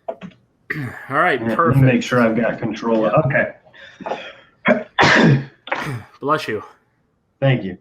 All right, Let me perfect. make sure I've got control. Yeah. Okay. Bless you. Thank you.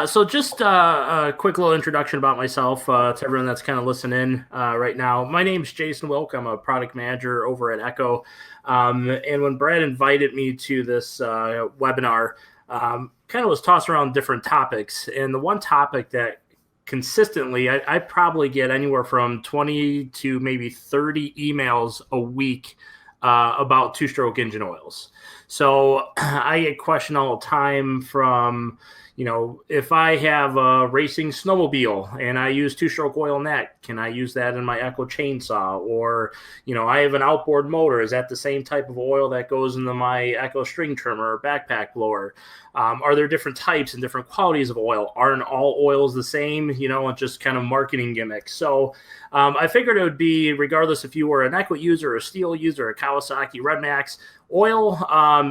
So just a quick little introduction about myself to everyone that's kind of listening right now. My name's Jason Wilk. I'm a product manager over at Echo. And when Brad invited me to this webinar, kind of was tossing around different topics. And the one topic that consistently, I probably get anywhere from 20 to maybe 30 emails a week about two-stroke engine oils. So I get questioned all the time from, if I have a racing snowmobile and I use two-stroke oil in that, can I use that in my Echo chainsaw? Or, I have an outboard motor. Is that the same type of oil that goes into my Echo string trimmer or backpack blower? Are there different types and different qualities of oil? Aren't all oils the same? It's just kind of marketing gimmicks. So I figured it would be, regardless if you were an Echo user, a Steel user, a Kawasaki Redmax, oil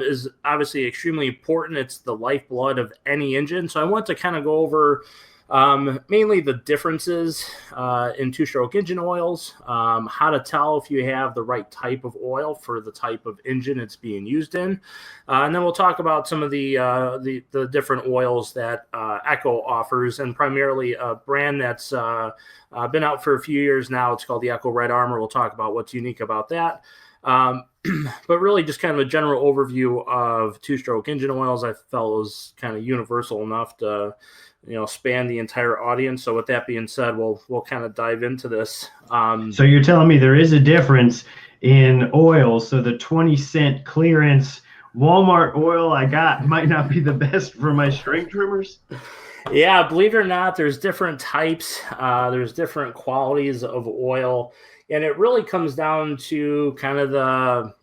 is obviously extremely important. It's the lifeblood of any engine. So I want to kind of go over mainly the differences in two-stroke engine oils, how to tell if you have the right type of oil for the type of engine it's being used in. And then we'll talk about some of the different oils that Echo offers, and primarily a brand that's been out for a few years now. It's called the Echo Red Armor. We'll talk about what's unique about that. But really just kind of a general overview of two-stroke engine oils I felt was kind of universal enough to, span the entire audience. So with that being said, we'll kind of dive into this. So you're telling me there is a difference in oil. So the 20-cent clearance Walmart oil I got might not be the best for my string trimmers? Yeah, believe it or not, there's different types. There's different qualities of oil. And it really comes down to kind of the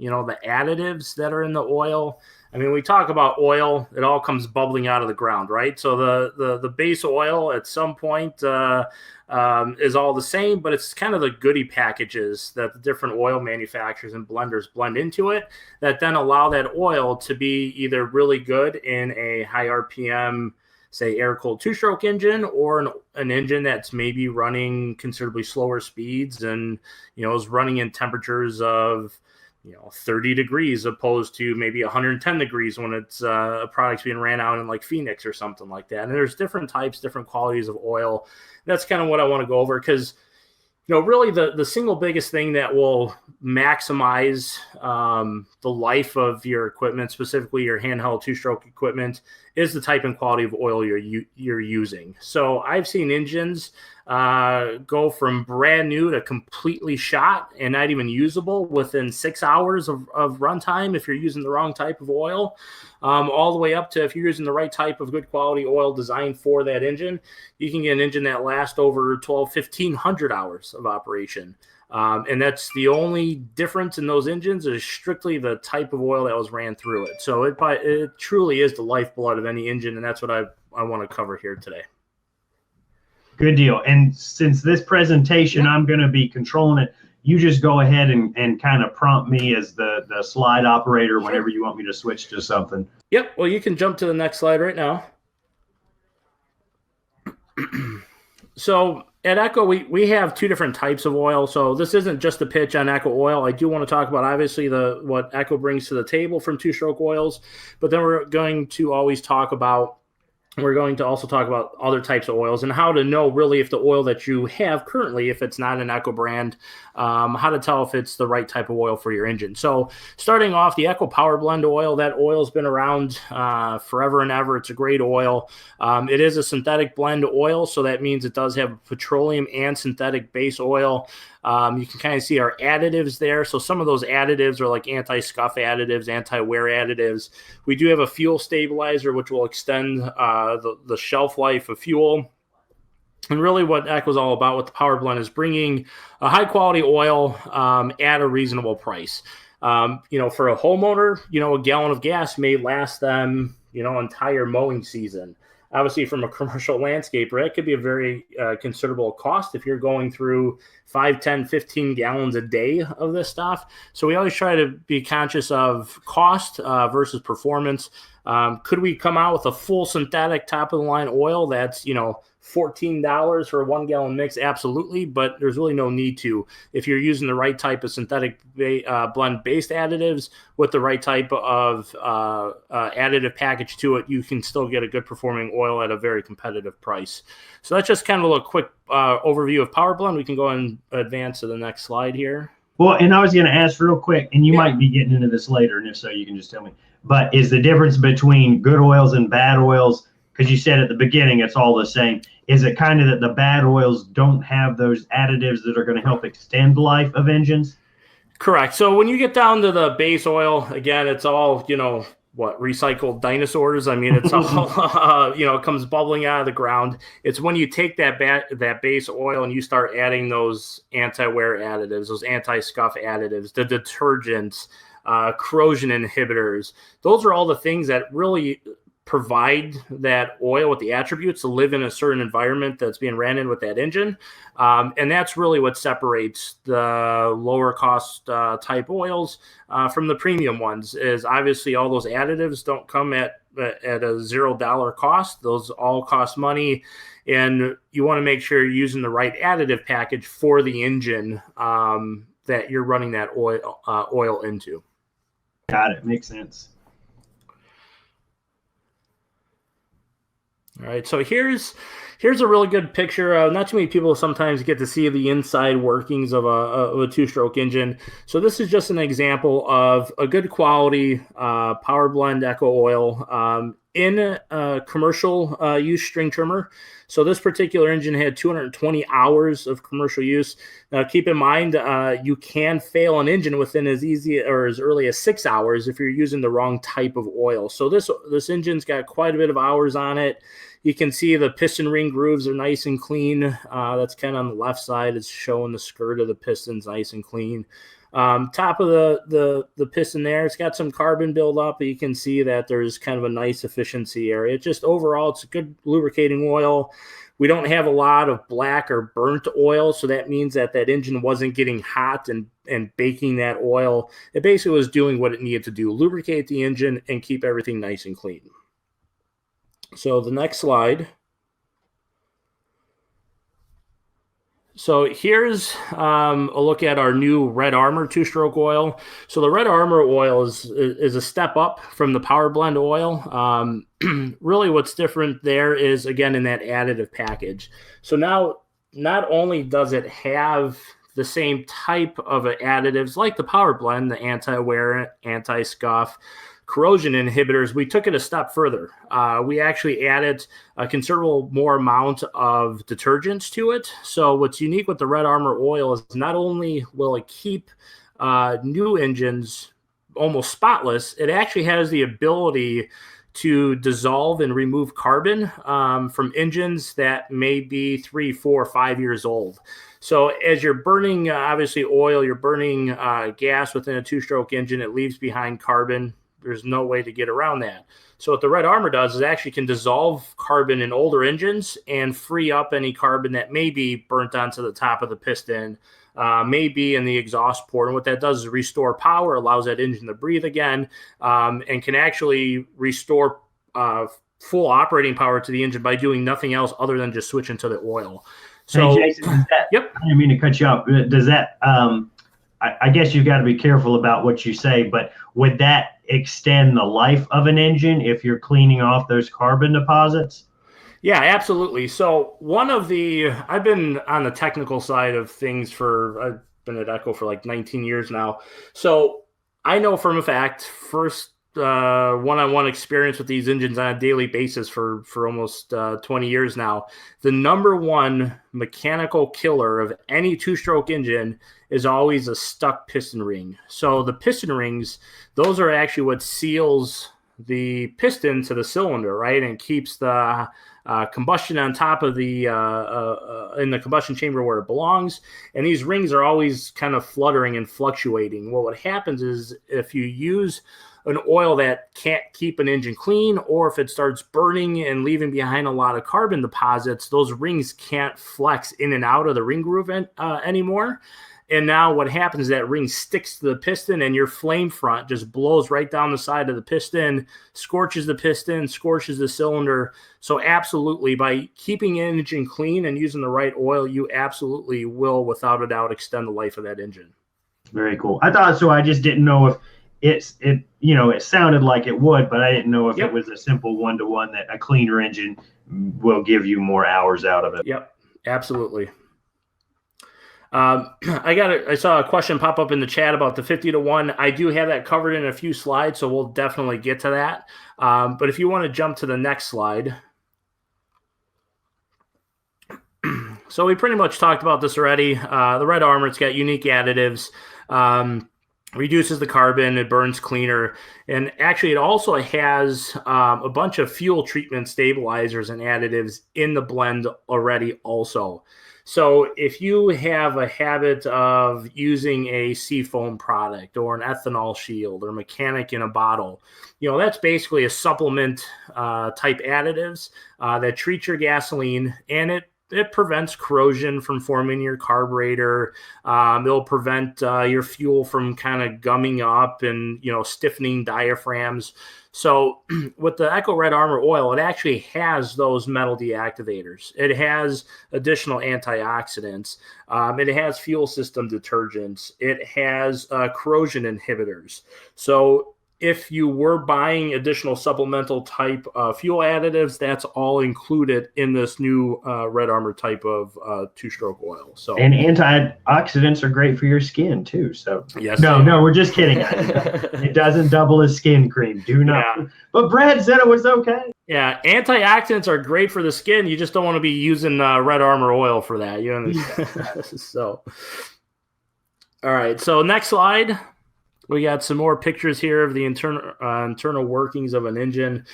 additives that are in the oil. I mean, we talk about oil, it all comes bubbling out of the ground, right? So the base oil at some point is all the same, but it's kind of the goodie packages that the different oil manufacturers and blenders blend into it that then allow that oil to be either really good in a high RPM, say air-cooled two-stroke engine, or an engine that's maybe running considerably slower speeds and, is running in temperatures of, 30 degrees opposed to maybe 110 degrees when it's a product's being ran out in like Phoenix or something like that. And there's different types, different qualities of oil. That's kind of what I want to go over because, really the single biggest thing that will maximize the life of your equipment, specifically your handheld two-stroke equipment, is the type and quality of oil you're using. So I've seen engines go from brand new to completely shot and not even usable within 6 hours of runtime if you're using the wrong type of oil, all the way up to if you're using the right type of good quality oil designed for that engine, you can get an engine that lasts over 1,500 hours of operation. And that's the only difference in those engines is strictly the type of oil that was ran through it. So it truly is the lifeblood of any engine, and that's what I want to cover here today. Good deal. And since this presentation, I'm going to be controlling it, you just go ahead and kind of prompt me as the slide operator whenever you want me to switch to something. Yep. Well, you can jump to the next slide right now. So at Echo, we have two different types of oil. So this isn't just a pitch on Echo oil. I do want to talk about obviously what Echo brings to the table from two-stroke oils, but then we're going to also talk about other types of oils and how to know really if the oil that you have currently, if it's not an Echo brand, how to tell if it's the right type of oil for your engine. So starting off, the Echo Power Blend oil, that oil's been around forever and ever. It's a great oil. It is a synthetic blend oil, so that means it does have petroleum and synthetic base oil. You can kind of see our additives there. So some of those additives are like anti-scuff additives, anti-wear additives. We do have a fuel stabilizer, which will extend the shelf life of fuel. And really what Echo's all about with the Power Blend is bringing a high-quality oil at a reasonable price. For a homeowner, a gallon of gas may last them, entire mowing season. Obviously, from a commercial landscaper, it could be a very considerable cost if you're going through 5, 10, 15 gallons a day of this stuff. So we always try to be conscious of cost versus performance. Could we come out with a full synthetic top of the line oil that's, $14 for a 1 gallon mix? Absolutely, but there's really no need to. If you're using the right type of synthetic blend based additives with the right type of additive package to it, you can still get a good performing oil at a very competitive price. So that's just kind of a quick overview of Power Blend. We can go and advance to the next slide here. Well, and I was going to ask real quick, and you might be getting into this later, and if so, you can just tell me. But is the difference between good oils and bad oils, because you said at the beginning it's all the same, is it kind of that the bad oils don't have those additives that are going to help extend life of engines? Correct. So when you get down to the base oil, again, it's all, recycled dinosaurs. I mean, it's all, it comes bubbling out of the ground. It's when you take that base oil and you start adding those anti-wear additives, those anti-scuff additives, the detergents, corrosion inhibitors. Those are all the things that really provide that oil with the attributes to live in a certain environment that's being ran in with that engine. And that's really what separates the lower cost type oils from the premium ones, is obviously all those additives don't come at a $0 cost. Those all cost money. And you want to make sure you're using the right additive package for the engine that you're running that oil into. Got it. Makes sense. All right, so here's a really good picture. Not too many people sometimes get to see the inside workings of a two-stroke engine. So this is just an example of a good quality Power Blend Eco oil in a commercial use string trimmer. So this particular engine had 220 hours of commercial use. Now keep in mind, you can fail an engine within as early as 6 hours if you're using the wrong type of oil. So this engine's got quite a bit of hours on it. You can see the piston ring grooves are nice and clean. That's kind of on the left side. It's showing the skirt of the pistons nice and clean. Top of the piston there, it's got some carbon buildup, but you can see that there's kind of a nice efficiency area. Just overall, it's a good lubricating oil. We don't have a lot of black or burnt oil, so that means that engine wasn't getting hot and baking that oil. It basically was doing what it needed to do, lubricate the engine and keep everything nice and clean. So the next slide. So here's a look at our new Red Armor two-stroke oil. So the Red Armor oil is a step up from the Power Blend oil. Really what's different there is, again, in that additive package. So now not only does it have the same type of additives like the Power Blend, the anti-wear, anti-scuff, corrosion inhibitors, we took it a step further. We actually added a considerable more amount of detergents to it. So what's unique with the Red Armor oil is not only will it keep new engines almost spotless, it actually has the ability to dissolve and remove carbon from engines that may be 3, 4, 5 years old. So as you're burning, obviously oil, you're burning gas within a two-stroke engine, it leaves behind carbon. There's no way to get around that. So what the Red Armor does is actually can dissolve carbon in older engines and free up any carbon that may be burnt onto the top of the piston, maybe in the exhaust port. And what that does is restore power, allows that engine to breathe again, and can actually restore full operating power to the engine by doing nothing else other than just switching to the oil. So, hey, Jason, yep. I didn't mean to cut you off. Does that, I guess you've got to be careful about what you say, but would that extend the life of an engine if you're cleaning off those carbon deposits? Yeah, absolutely. So I've been on the technical side of things I've been at Echo for like 19 years now. So I know from a fact, first one-on-one experience with these engines on a daily basis for almost 20 years now. The number one mechanical killer of any two-stroke engine is always a stuck piston ring. So the piston rings, those are actually what seals the piston to the cylinder, right, and keeps the combustion on top of the in the combustion chamber where it belongs. And these rings are always kind of fluttering and fluctuating. Well, what happens is if you use an oil that can't keep an engine clean, or if it starts burning and leaving behind a lot of carbon deposits, those rings can't flex in and out of the ring groove anymore. And now what happens is that ring sticks to the piston, and your flame front just blows right down the side of the piston, scorches the piston, scorches the cylinder. So absolutely, by keeping the engine clean and using the right oil, you absolutely will, without a doubt, extend the life of that engine. Very cool. I thought so. I just didn't know if it sounded like it would, but I didn't know if it was a simple one-to-one that a cleaner engine will give you more hours out of it. Yep, absolutely. I saw a question pop up in the chat about the 50-to-1. I do have that covered in a few slides, so we'll definitely get to that. But if you want to jump to the next slide. So we pretty much talked about this already. The red armor, it's got unique additives. Reduces the carbon, it burns cleaner, and actually it also has a bunch of fuel treatment stabilizers and additives in the blend already also. So if you have a habit of using a seafoam product or an ethanol shield or mechanic in a bottle, that's basically a supplement type additives that treat your gasoline, and it prevents corrosion from forming in your carburetor. It'll prevent your fuel from kind of gumming up and, stiffening diaphragms. So with the Echo Red Armor oil, it actually has those metal deactivators. It has additional antioxidants. It has fuel system detergents. It has corrosion inhibitors. So if you were buying additional supplemental type fuel additives, that's all included in this new Red Armor type of two-stroke oil. So, and antioxidants are great for your skin too. So yes, no, we're just kidding. It doesn't double as skin cream. Do not. Yeah. But Brad said it was okay. Yeah, antioxidants are great for the skin. You just don't want to be using Red Armor oil for that. You understand? So, all right. So next slide. We got some more pictures here of the internal workings of an engine.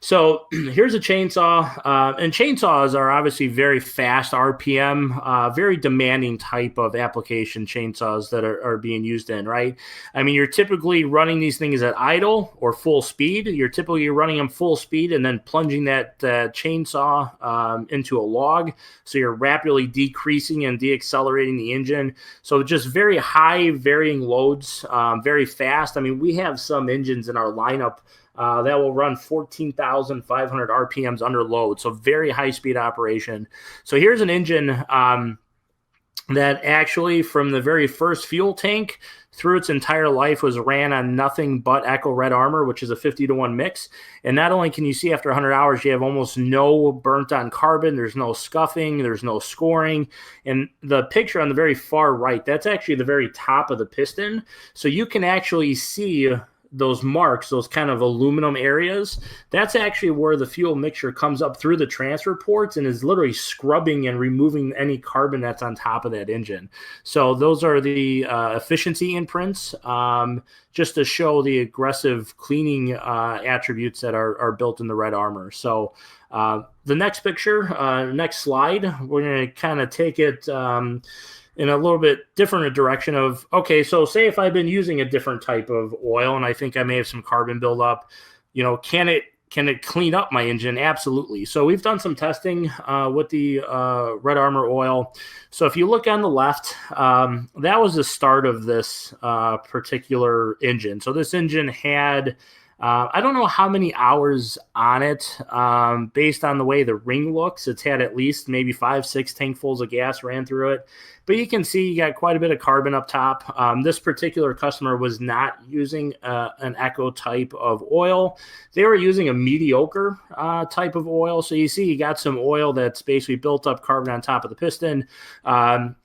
So here's a chainsaw, and chainsaws are obviously very fast RPM, very demanding type of application chainsaws that are being used in, right? I mean, you're typically running these things at idle or full speed. You're typically running them full speed and then plunging that chainsaw into a log. So you're rapidly decreasing and deaccelerating the engine. So just very high varying loads, very fast. I mean, we have some engines in our lineup that will run 14,500 RPMs under load. So very high speed operation. So here's an engine that actually from the very first fuel tank through its entire life was ran on nothing but Echo Red Armor, which is a 50-to-1 mix. And not only can you see after 100 hours, you have almost no burnt on carbon. There's no scuffing. There's no scoring. And the picture on the very far right, that's actually the very top of the piston. So you can actually see those marks, those kind of aluminum areas. That's actually where the fuel mixture comes up through the transfer ports and is literally scrubbing and removing any carbon that's on top of that engine. So those are the efficiency imprints, just to show the aggressive cleaning attributes that are built in the Red Armor. So the next picture, next slide, we're going to kind of take it in a little bit different direction of, okay, so say if I've been using a different type of oil and I think I may have some carbon buildup, can it clean up my engine? Absolutely. So we've done some testing with the Red Armor oil. So if you look on the left, that was the start of this particular engine. So this engine had I don't know how many hours on it. Based on the way the ring looks, it's had at least maybe 5-6 tankfuls of gas ran through it. But you can see you got quite a bit of carbon up top. This particular customer was not using an Echo type of oil. They were using a mediocre type of oil. So you see you got some oil that's basically built up carbon on top of the piston.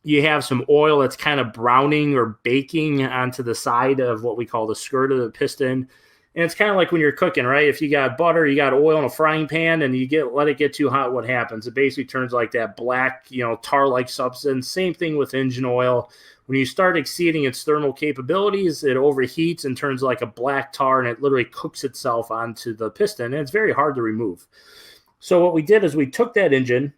You have some oil that's kind of browning or baking onto the side of what we call the skirt of the piston. And it's kind of like when you're cooking, right? If you got butter, you got oil in a frying pan, and let it get too hot, what happens? It basically turns like that black, tar-like substance. Same thing with engine oil. When you start exceeding its thermal capabilities, it overheats and turns like a black tar, and it literally cooks itself onto the piston, and it's very hard to remove. So what we did is we took that engine,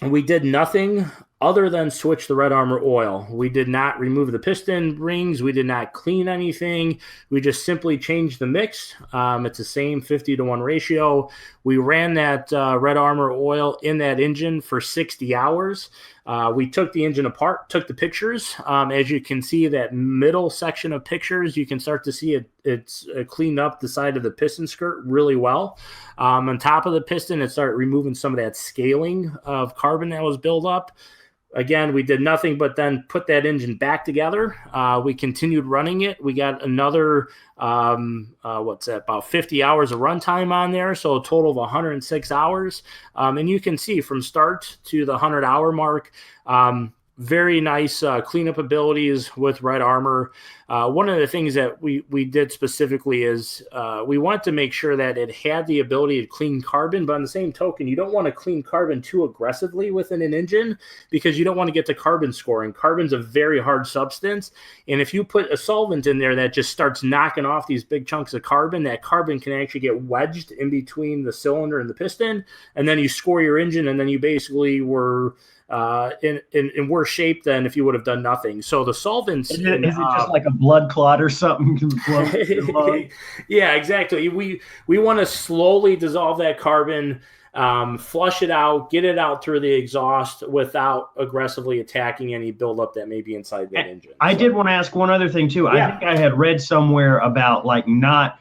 and we did nothing other than switch the Red Armor oil. We did not remove the piston rings. We did not clean anything. We just simply changed the mix. It's the same 50-to-1 ratio. We ran that Red Armor oil in that engine for 60 hours. We took the engine apart, took the pictures. As you can see, that middle section of pictures, you can start to see it's cleaned up the side of the piston skirt really well. On top of the piston, it started removing some of that scaling of carbon that was built up. Again, we did nothing but then put that engine back together. We continued running it. We got another, about 50 hours of runtime on there, so a total of 106 hours. And you can see from start to the 100-hour mark, very nice cleanup abilities with Red Armor. One of the things that we did specifically is we want to make sure that it had the ability to clean carbon, but on the same token, you don't want to clean carbon too aggressively within an engine because you don't want to get to carbon scoring. Carbon's a very hard substance, and if you put a solvent in there that just starts knocking off these big chunks of carbon, that carbon can actually get wedged in between the cylinder and the piston, and then you score your engine, and then you basically were in worse shape than if you would have done nothing. So the solvents is it just like a blood clot or something? Yeah, exactly. We want to slowly dissolve that carbon, flush it out, get it out through the exhaust without aggressively attacking any buildup that may be inside that engine. I did want to ask one other thing too. Yeah. I think I had read somewhere about like not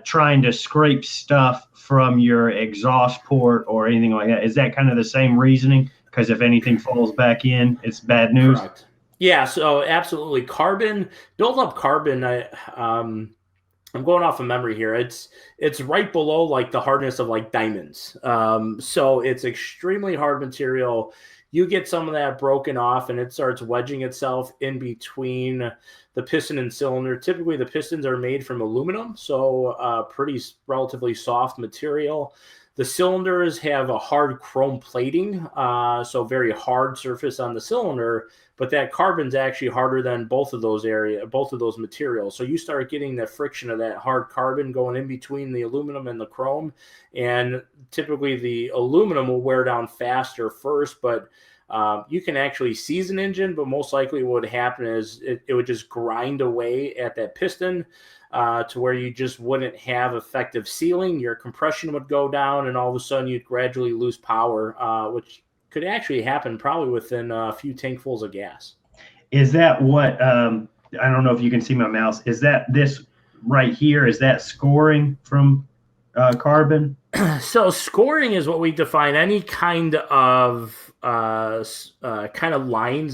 trying to scrape stuff from your exhaust port or anything like that. Is that kind of the same reasoning? Because if anything falls back in, it's bad news. Correct. Yeah, so absolutely. Build up carbon. I'm going off of memory here. It's right below like the hardness of like diamonds. So it's extremely hard material. You get some of that broken off and it starts wedging itself in between the piston and cylinder. Typically the pistons are made from aluminum, so pretty relatively soft material. The cylinders have a hard chrome plating, so very hard surface on the cylinder, but that carbon's actually harder than both of those materials. So you start getting the friction of that hard carbon going in between the aluminum and the chrome, and typically the aluminum will wear down faster first, but you can actually seize an engine, but most likely what would happen is it would just grind away at that piston, to where you just wouldn't have effective sealing. Your compression would go down, and all of a sudden you'd gradually lose power, which could actually happen probably within a few tankfuls of gas. Is that what, I don't know if you can see my mouse, is that this right here, is that scoring from carbon? So scoring is what we define any kind of lines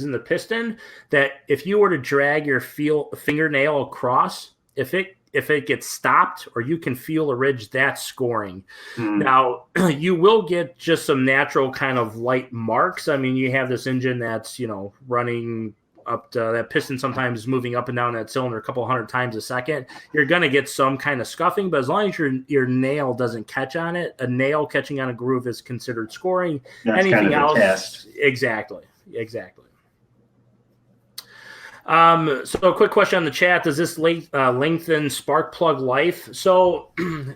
in the piston that if you were to drag your fingernail across, if it gets stopped or you can feel a ridge, that's scoring. Now, you will get just some natural kind of light marks. I mean, you have this engine that's, running up to that piston sometimes moving up and down that cylinder a couple hundred times a second. You're going to get some kind of scuffing, but as long as your nail doesn't catch on it, a nail catching on a groove is considered scoring. That's anything kind of else, a test. Exactly. So a quick question on the chat. Does this lengthen spark plug life? So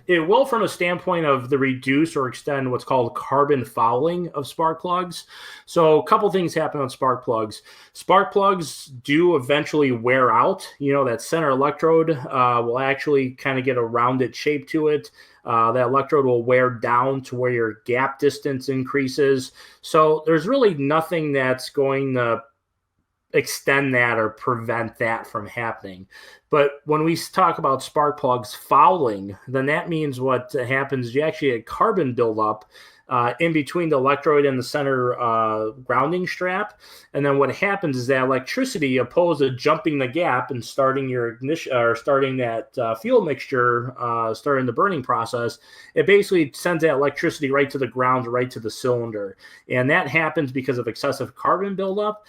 it will from a standpoint of the reduce or extend what's called carbon fouling of spark plugs. So a couple things happen on spark plugs. Spark plugs do eventually wear out. That center electrode will actually kind of get a rounded shape to it. That electrode will wear down to where your gap distance increases. So there's really nothing that's going to extend that or prevent that from happening. But when we talk about spark plugs fouling, then that means what happens, you actually get carbon buildup in between the electrode and the center grounding strap. And then what happens is that electricity, opposed to jumping the gap and starting your ignition or starting that fuel mixture, starting the burning process, it basically sends that electricity right to the ground, right to the cylinder. And that happens because of excessive carbon buildup.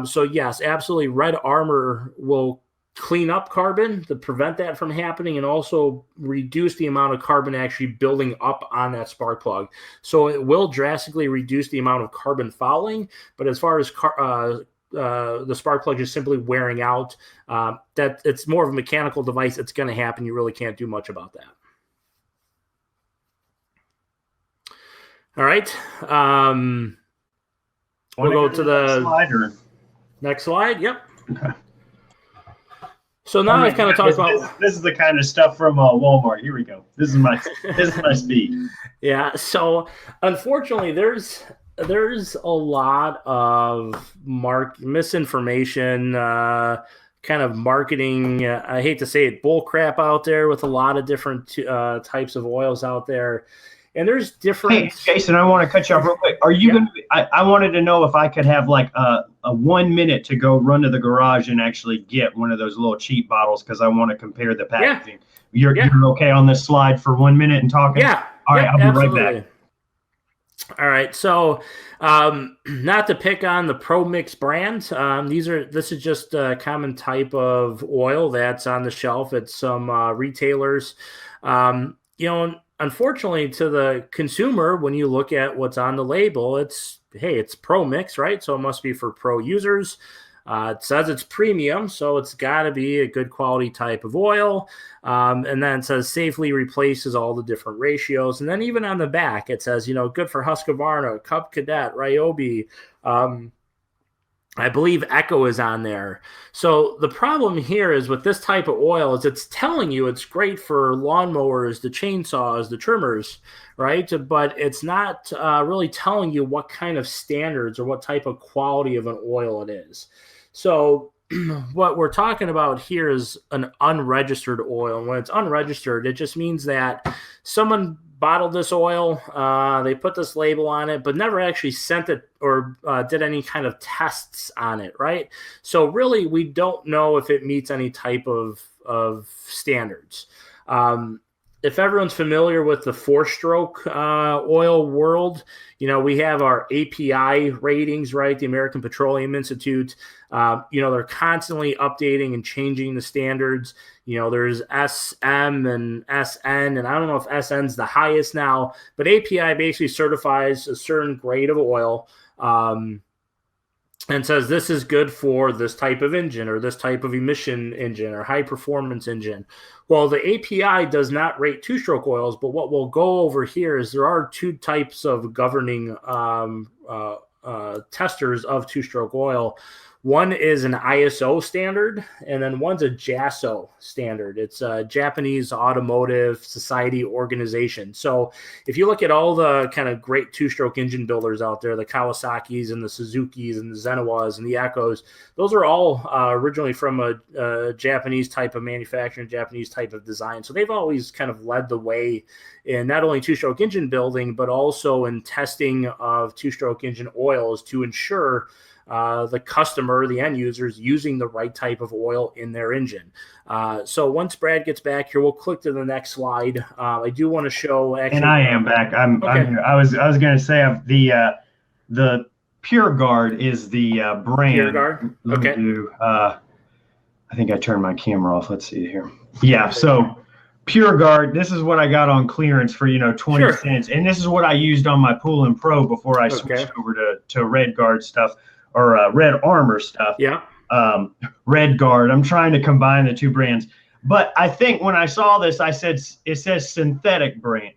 So yes, absolutely, Red Armor will clean up carbon to prevent that from happening and also reduce the amount of carbon actually building up on that spark plug. So it will drastically reduce the amount of carbon fouling, but as far as the spark plug is simply wearing out, that it's more of a mechanical device. It's going to happen. You really can't do much about that. All right. We'll go to the slide or? next slide. Yep. Okay. So now I've kind of talked about this is the kind of stuff from Walmart. Here we go. This is my speed. Yeah. So unfortunately, there's a lot of misinformation, kind of marketing. I hate to say it, bull crap out there with a lot of different types of oils out there. And there's different. Hey, Jason, I want to cut you off real quick. Are you going to? I wanted to know if I could have like a 1 minute to go run to the garage and actually get one of those little cheap bottles because I want to compare the packaging. You're okay on this slide for 1 minute and talking? Yeah. All right, I'll be right back. All right, so not to pick on the Pro Mix brand, this is just a common type of oil that's on the shelf at some retailers. Unfortunately, to the consumer, when you look at what's on the label, it's Pro Mix, right? So it must be for pro users. It says it's premium, so it's got to be a good quality type of oil. And then it says safely replaces all the different ratios. And then even on the back, it says, good for Husqvarna, Cub Cadet, Ryobi. I believe Echo is on there. So the problem here is with this type of oil is it's telling you it's great for lawnmowers, the chainsaws, the trimmers, right? But it's not really telling you what kind of standards or what type of quality of an oil it is. So what we're talking about here is an unregistered oil. And when it's unregistered, it just means that someone bottled this oil, they put this label on it, but never actually sent it or did any kind of tests on it, right? So really, we don't know if it meets any type of standards. If everyone's familiar with the four-stroke oil world, we have our API ratings, right? The American Petroleum Institute. They're constantly updating and changing the standards. There's SM and SN, and I don't know if SN's the highest now, but API basically certifies a certain grade of oil and says this is good for this type of engine or this type of emission engine or high performance engine. Well, the API does not rate two-stroke oils, but what we'll go over here is there are two types of governing testers of two-stroke oil. One is an ISO standard, and then one's a JASO standard. It's a Japanese Automotive Society organization. So if you look at all the kind of great two-stroke engine builders out there, the Kawasaki's and the Suzuki's and the Zenowas and the Echoes, those are all originally from a Japanese type of manufacturing, Japanese type of design. So they've always kind of led the way in not only two-stroke engine building, but also in testing of two-stroke engine oils to ensure the customer, the end user, is using the right type of oil in their engine. So once Brad gets back here, we'll click to the next slide. I do want to show actually. And I am back. I'm here. I was going to say the Pure Guard is the brand. Pure Guard. Okay. I think I turned my camera off. Let's see here. Yeah. So Pure Guard. This is what I got on clearance for 20 cents, and this is what I used on my Poulan Pro before I switched over to Red Guard stuff. Or Red Armor stuff. Yeah. Red Guard. I'm trying to combine the two brands. But I think when I saw this, I said, it says synthetic blend.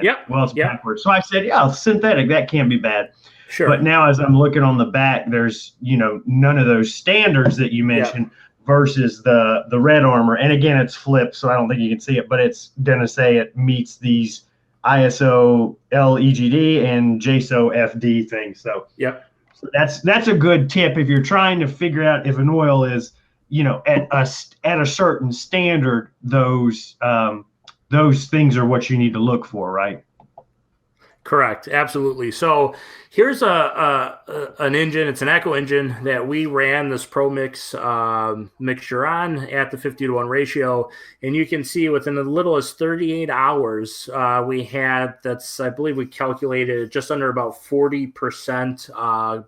Yep. Well, it's backwards. So I said, yeah, synthetic. That can't be bad. Sure. But now as I'm looking on the back, there's, none of those standards that you mentioned versus the Red Armor. And again, it's flipped, so I don't think you can see it, but it's going to say it meets these ISO LEGD and JSO FD things. So, yep. That's a good tip if you're trying to figure out if an oil is, at a certain standard. Those things are what you need to look for, right? Correct. Absolutely. So here's an engine. It's an Echo engine that we ran this Pro Mix mixture on at the 50-to-1 ratio. And you can see within as little as 38 hours, we had, I believe we calculated just under about 40%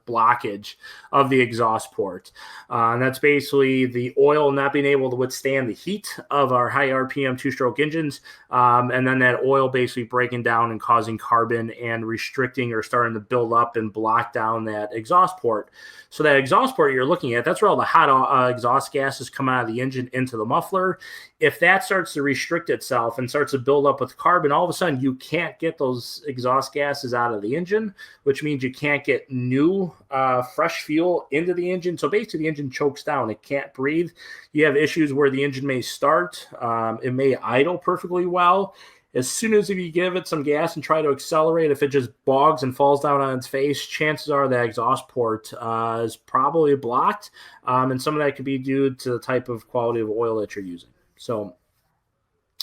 blockage of the exhaust port. And that's basically the oil not being able to withstand the heat of our high RPM two-stroke engines. And then that oil basically breaking down and causing carbon engine and restricting or starting to build up and block down that exhaust port. So that exhaust port you're looking at, that's where all the hot exhaust gases come out of the engine into the muffler. If that starts to restrict itself and starts to build up with carbon, all of a sudden you can't get those exhaust gases out of the engine, which means you can't get new fresh fuel into the engine. So basically the engine chokes down. It can't breathe. You have issues where the engine may start. It may idle perfectly well. As soon as if you give it some gas and try to accelerate, if it just bogs and falls down on its face, chances are the exhaust port is probably blocked. And some of that could be due to the type of quality of oil that you're using. So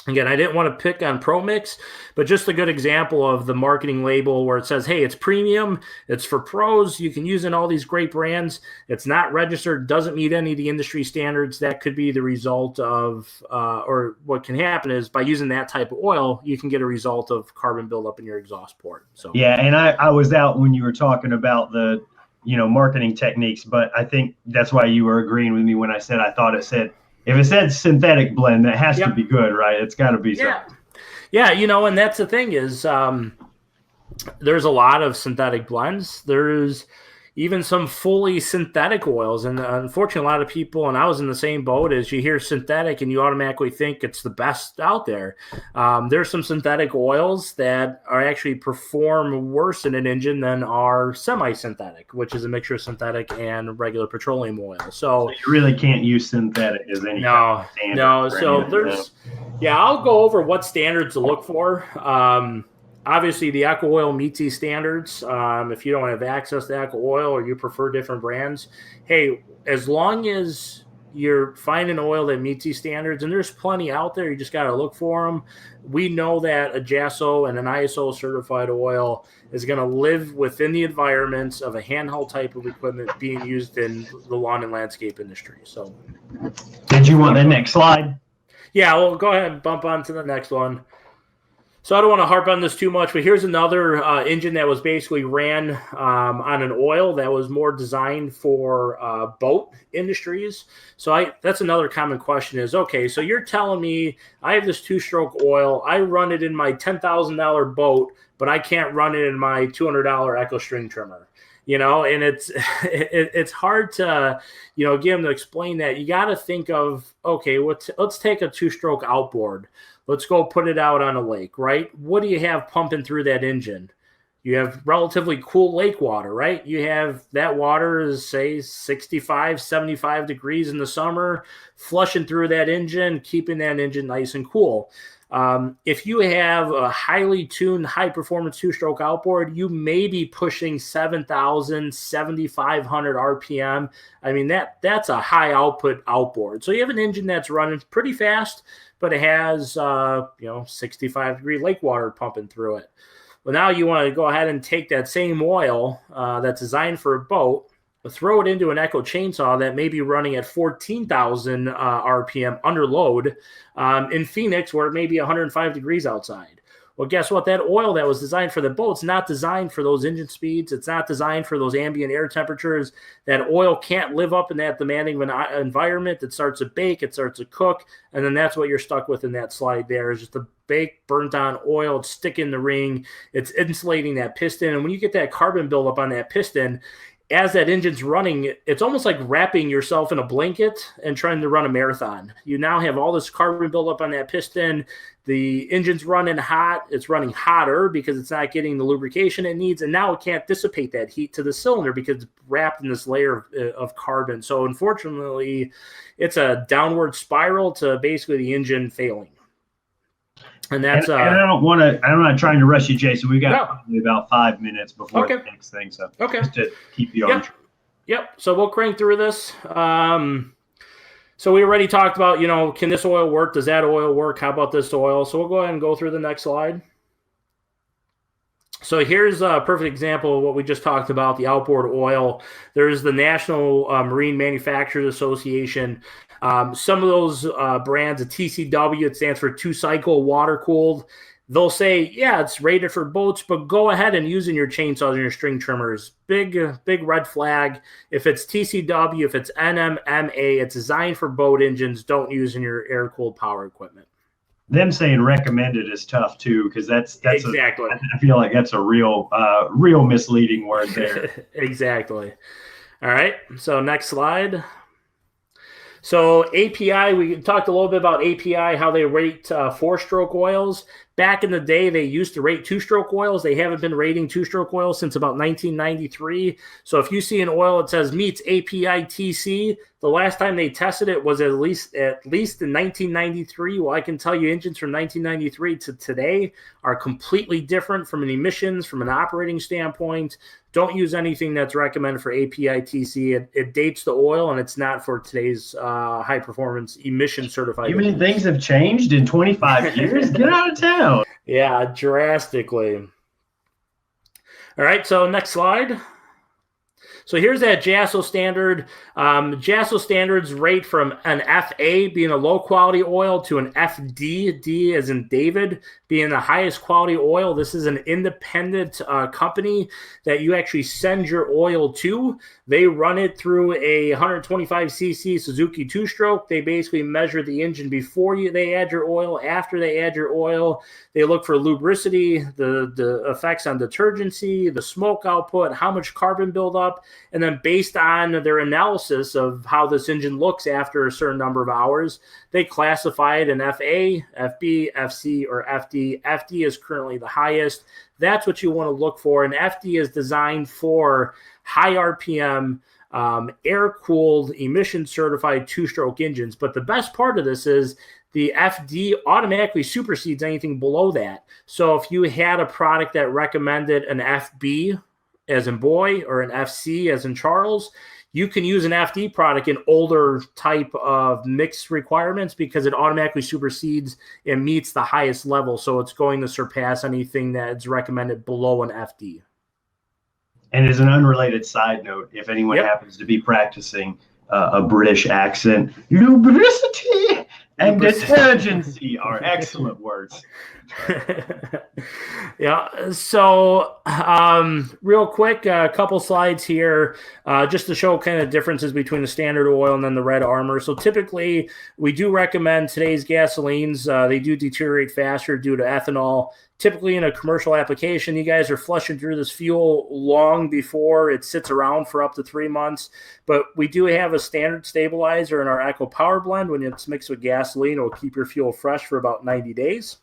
again, I didn't want to pick on ProMix, but just a good example of the marketing label where it says, hey, it's premium, it's for pros, you can use in all these great brands. It's not registered, doesn't meet any of the industry standards. That could be the result of, or what can happen is by using that type of oil, you can get a result of carbon buildup in your exhaust port. So yeah, and I was out when you were talking about the, marketing techniques, but I think that's why you were agreeing with me when I said I thought it said, if it said synthetic blend, that has to be good, right? It's got to be something. Yeah, and that's the thing is there's a lot of synthetic blends. There's even some fully synthetic oils. And unfortunately, a lot of people, and I was in the same boat, as you hear synthetic and you automatically think it's the best out there. There's some synthetic oils that are actually perform worse in an engine than are semi-synthetic, which is a mixture of synthetic and regular petroleum oil. So you really can't use synthetic as any kind of standard. No. So there's, I'll go over what standards to look for. Obviously, the Eco Oil meets these standards. If you don't have access to Eco Oil or you prefer different brands, hey, as long as you're finding oil that meets these standards, and there's plenty out there, you just got to look for them. We know that a JASO and an ISO certified oil is going to live within the environments of a handheld type of equipment being used in the lawn and landscape industry. So, did you want the next slide? Yeah, well, go ahead and bump on to the next one. So I don't want to harp on this too much, but here's another engine that was basically ran on an oil that was more designed for boat industries. So that's another common question is, okay, so you're telling me I have this two-stroke oil, I run it in my $10,000 boat, but I can't run it in my $200 Echo string trimmer. And it's hard to, get them to explain that. You got to think of, okay, let's take a two-stroke outboard. Let's go put it out on a lake, right? What do you have pumping through that engine? You have relatively cool lake water, right? You have that water is, say, 65, 75 degrees in the summer, flushing through that engine, keeping that engine nice and cool. If you have a highly tuned, high-performance two-stroke outboard, you may be pushing 7,000, 7,500 RPM. I mean, that's a high-output outboard. So you have an engine that's running pretty fast, but it has, 65-degree lake water pumping through it. Well, now you want to go ahead and take that same oil that's designed for a boat, throw it into an Echo chainsaw that may be running at 14,000 RPM under load in Phoenix, where it may be 105 degrees outside. Well, guess what? That oil that was designed for the boat's not designed for those engine speeds. It's not designed for those ambient air temperatures. That oil can't live up in that demanding environment. It starts to bake, it starts to cook, and then that's what you're stuck with in that slide there is just a baked, burnt-on oil. It's sticking the ring. It's insulating that piston. And when you get that carbon buildup on that piston, as that engine's running, it's almost like wrapping yourself in a blanket and trying to run a marathon. You now have all this carbon buildup on that piston. The engine's running hot. It's running hotter because it's not getting the lubrication it needs. And now it can't dissipate that heat to the cylinder because it's wrapped in this layer of carbon. So unfortunately, it's a downward spiral to basically the engine failing. And that's and I'm not trying to rush you, Jason. We've got probably about 5 minutes before the next thing. So just to keep you on track. Yep. So we'll crank through this. So we already talked about, can this oil work? Does that oil work? How about this oil? So we'll go ahead and go through the next slide. So here's a perfect example of what we just talked about, the outboard oil. There's the National Marine Manufacturers Association. Some of those brands, a TCW, it stands for two-cycle water-cooled. They'll say, yeah, it's rated for boats, but go ahead and use in your chainsaws and your string trimmers. Big red flag. If it's TCW, if it's NMMA, it's designed for boat engines. Don't use in your air-cooled power equipment. them saying recommended is tough too, because that's Exactly. I feel like that's a real misleading word there. Exactly. All right. So next slide. So API, we talked a little bit about API, how they rate 4-stroke oils. Back in the day, they used to rate 2-stroke oils. They haven't been rating 2-stroke oils since about 1993. So if you see an oil that says meets API TC, the last time they tested it was at least in 1993. Well, I can tell you engines from 1993 to today are completely different from an emissions, from an operating standpoint. Don't use anything that's recommended for API TC. It dates the oil, and it's not for today's high-performance emission certified. You mean things have changed in 25 years? Get out of town. Yeah, drastically. All right, so next slide. So here's that JASO standard. JASO standards rate from an FA being a low quality oil to an FD, D as in David, being the highest quality oil. This is an independent company that you actually send your oil to. They run it through a 125cc Suzuki 2-stroke. They basically measure the engine before they add your oil, after they add your oil. They look for lubricity, the effects on detergency, the smoke output, how much carbon buildup, and then based on their analysis of how this engine looks after a certain number of hours, they classify it in FA, FB, FC, or FD. FD is currently the highest. That's what you want to look for. And FD is designed for high RPM, air-cooled, emission-certified 2-stroke engines. But the best part of this is the FD automatically supersedes anything below that. So if you had a product that recommended an FB, as in boy, or an FC, as in Charles, you can use an FD product in older type of mix requirements because it automatically supersedes and meets the highest level. So it's going to surpass anything that's recommended below an FD. And as an unrelated side note, if anyone happens to be practicing a British accent, lubricity and detergency are excellent words. Yeah. So real quick, a couple slides here just to show kind of differences between the standard oil and then the Red Armor. So typically we do recommend today's gasolines. They do deteriorate faster due to ethanol. Typically in a commercial application, you guys are flushing through this fuel long before it sits around for up to 3 months. But we do have a standard stabilizer in our Echo Power Blend. When it's mixed with gasoline, it will keep your fuel fresh for about 90 days.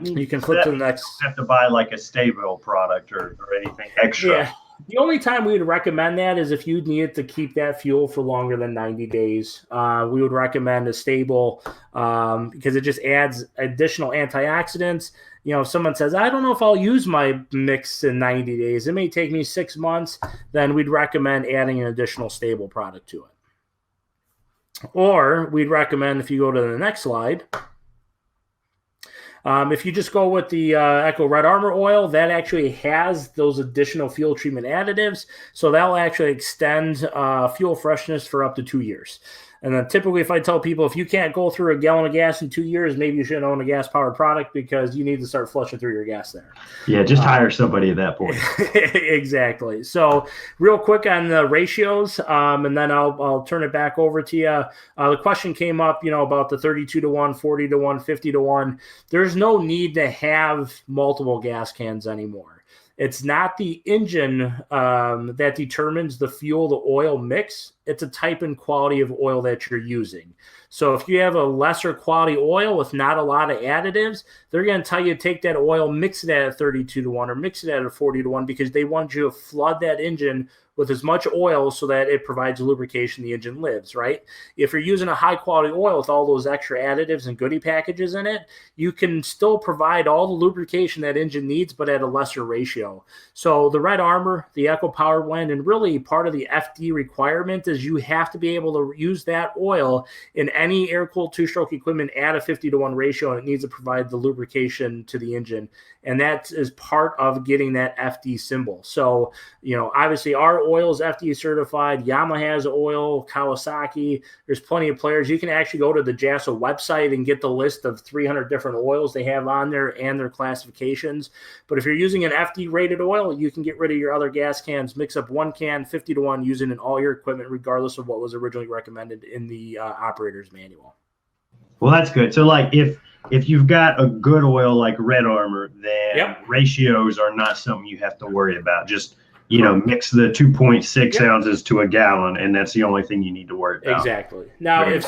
You can flip to the next. You have to buy like a stable product or anything extra. Yeah. The only time we would recommend that is if you needed to keep that fuel for longer than 90 days. We would recommend a stable because it just adds additional antioxidants. You know, if someone says, I don't know if I'll use my mix in 90 days, it may take me 6 months, then we'd recommend adding an additional stable product to it. Or we'd recommend, if you go to the next slide, if you just go with the Echo Red Armor oil, that actually has those additional fuel treatment additives. So that'll actually extend fuel freshness for up to 2 years. And then typically if I tell people, if you can't go through a gallon of gas in 2 years, maybe you shouldn't own a gas-powered product because you need to start flushing through your gas there. Yeah, just hire somebody at that point. Exactly. So real quick on the ratios, and then I'll turn it back over to you. The question came up, about the 32-to-1, 40-to-1, 50-to-1. There's no need to have multiple gas cans anymore. It's not the engine that determines the fuel, the oil mix. It's a type and quality of oil that you're using. So if you have a lesser quality oil with not a lot of additives, they're going to tell you to take that oil, mix it at a 32-to-1 or mix it at a 40-to-1 because they want you to flood that engine with as much oil so that it provides lubrication, the engine lives, right? If you're using a high quality oil with all those extra additives and goodie packages in it, you can still provide all the lubrication that engine needs, but at a lesser ratio. So the Red Armor, the Echo Power Blend, and really part of the FD requirement is you have to be able to use that oil in any air-cooled 2-stroke equipment at a 50-to-1 ratio, and it needs to provide the lubrication to the engine. And that is part of getting that FD symbol. So, obviously our oil is FD certified. Yamaha has oil, Kawasaki. There's plenty of players. You can actually go to the JASO website and get the list of 300 different oils they have on there and their classifications. But if you're using an FD rated oil, you can get rid of your other gas cans, mix up one can, 50-to-1, using in all your equipment, regardless of what was originally recommended in the operator's manual. Well, that's good. So like if you've got a good oil like Red Armor, then Yep. ratios are not something you have to worry about. Just, mix the 2.6 ounces to a gallon, and that's the only thing you need to worry about. Exactly. Now, if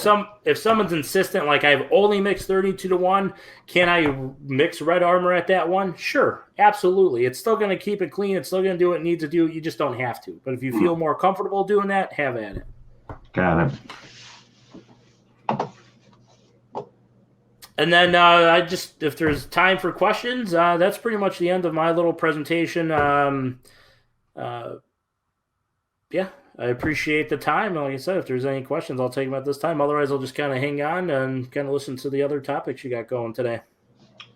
someone's insistent, like I've only mixed 32-to-1, can I mix Red Armor at that one? Sure, absolutely. It's still going to keep it clean. It's still going to do what it needs to do. You just don't have to. But if you feel more comfortable doing that, have at it. Got it. And then if there's time for questions, that's pretty much the end of my little presentation. Yeah, I appreciate the time. Like I said, if there's any questions, I'll take them at this time. Otherwise, I'll just kind of hang on and kind of listen to the other topics you got going today.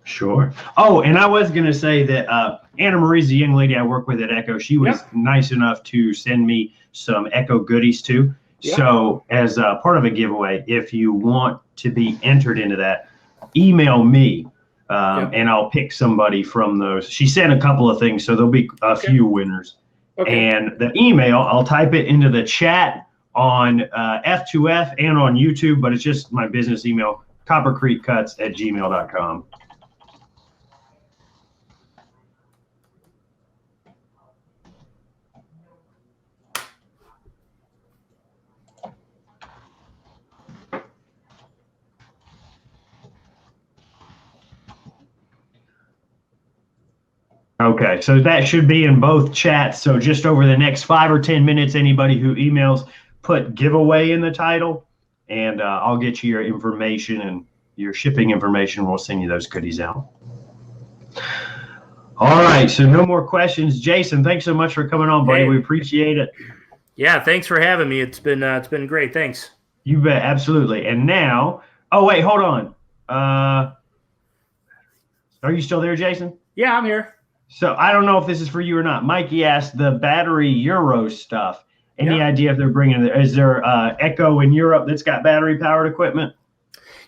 Sure. Oh, and I was going to say that Anna Marie's the young lady I work with at Echo. She was nice enough to send me some Echo goodies too. Yep. So as part of a giveaway, if you want to be entered into that, email me and I'll pick somebody from those. She sent a couple of things, so there'll be a few winners. Okay. And the email, I'll type it into the chat on F2F and on YouTube, but it's just my business email, coppercreekcuts@gmail.com. Okay, so that should be in both chats. So just over the next 5 or 10 minutes, anybody who emails, put giveaway in the title, and I'll get you your information and your shipping information. We'll send you those goodies out. All right, so no more questions. Jason, thanks so much for coming on, buddy. Hey. We appreciate it. Yeah, thanks for having me. It's been great. Thanks. You bet, absolutely. And now, oh wait, hold on. Are you still there, Jason? Yeah, I'm here. So I don't know if this is for you or not. Mikey asked the battery Euro stuff. Any idea if they're bringing it? Is there Echo in Europe that's got battery powered equipment?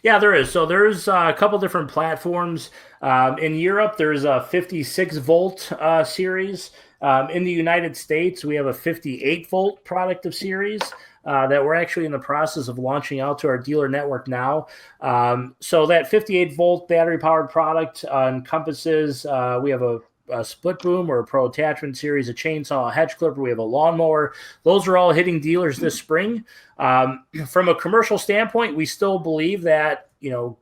Yeah, there is. So there's a couple different platforms. In Europe, there's a 56-volt series. In the United States, we have a 58-volt product of series that we're actually in the process of launching out to our dealer network now. So that 58-volt battery-powered product encompasses, we have a split boom or a pro attachment series, a chainsaw, a hedge clipper, we have a lawnmower. Those are all hitting dealers this spring. From a commercial standpoint, we still believe that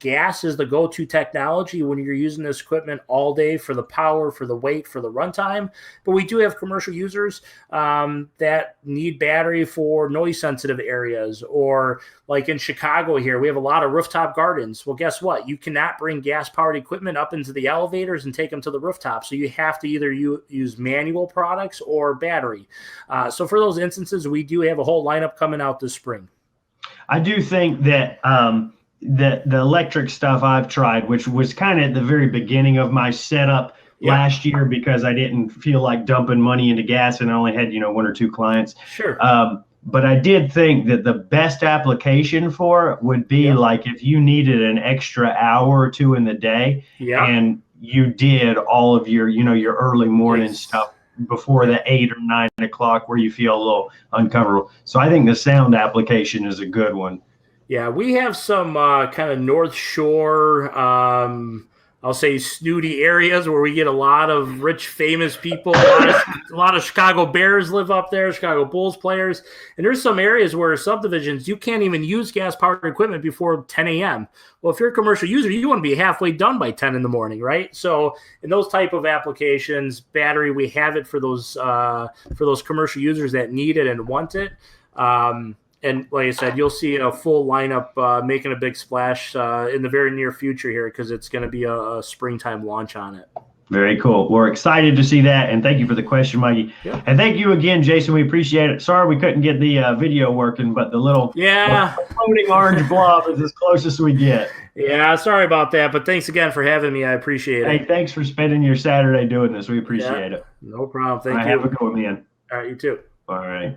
gas is the go-to technology when you're using this equipment all day for the power, for the weight, for the runtime. But we do have commercial users that need battery for noise-sensitive areas, or like in Chicago here, we have a lot of rooftop gardens. Well, guess what? You cannot bring gas-powered equipment up into the elevators and take them to the rooftop. So you have to either use manual products or battery. So for those instances, we do have a whole lineup coming out this spring. I do think that the electric stuff I've tried, which was kind of at the very beginning of my setup last year, because I didn't feel like dumping money into gas and I only had, 1 or 2 clients. Sure. But I did think that the best application for it would be like if you needed an extra hour or 2 in the day and you did all of your, your early morning stuff before the 8 or 9 o'clock where you feel a little uncomfortable. So I think the sound application is a good one. Yeah, we have some kind of North Shore, I'll say snooty areas where we get a lot of rich, famous people. A lot of Chicago Bears live up there, Chicago Bulls players. And there's some areas where subdivisions, you can't even use gas-powered equipment before 10 a.m. Well, if you're a commercial user, you want to be halfway done by 10 in the morning, right? So in those type of applications, battery, we have it for those commercial users that need it and want it. And like I said, you'll see a full lineup making a big splash in the very near future here, because it's going to be a springtime launch on it. Very cool. We're excited to see that, and thank you for the question, Mikey. Yep. And thank you again, Jason. We appreciate it. Sorry we couldn't get the video working, but the little floating orange blob is as close as we get. Yeah, sorry about that, but thanks again for having me. I appreciate it. Hey, thanks for spending your Saturday doing this. We appreciate it. No problem. Thank you. Have a good one, man. All right, you too. All right.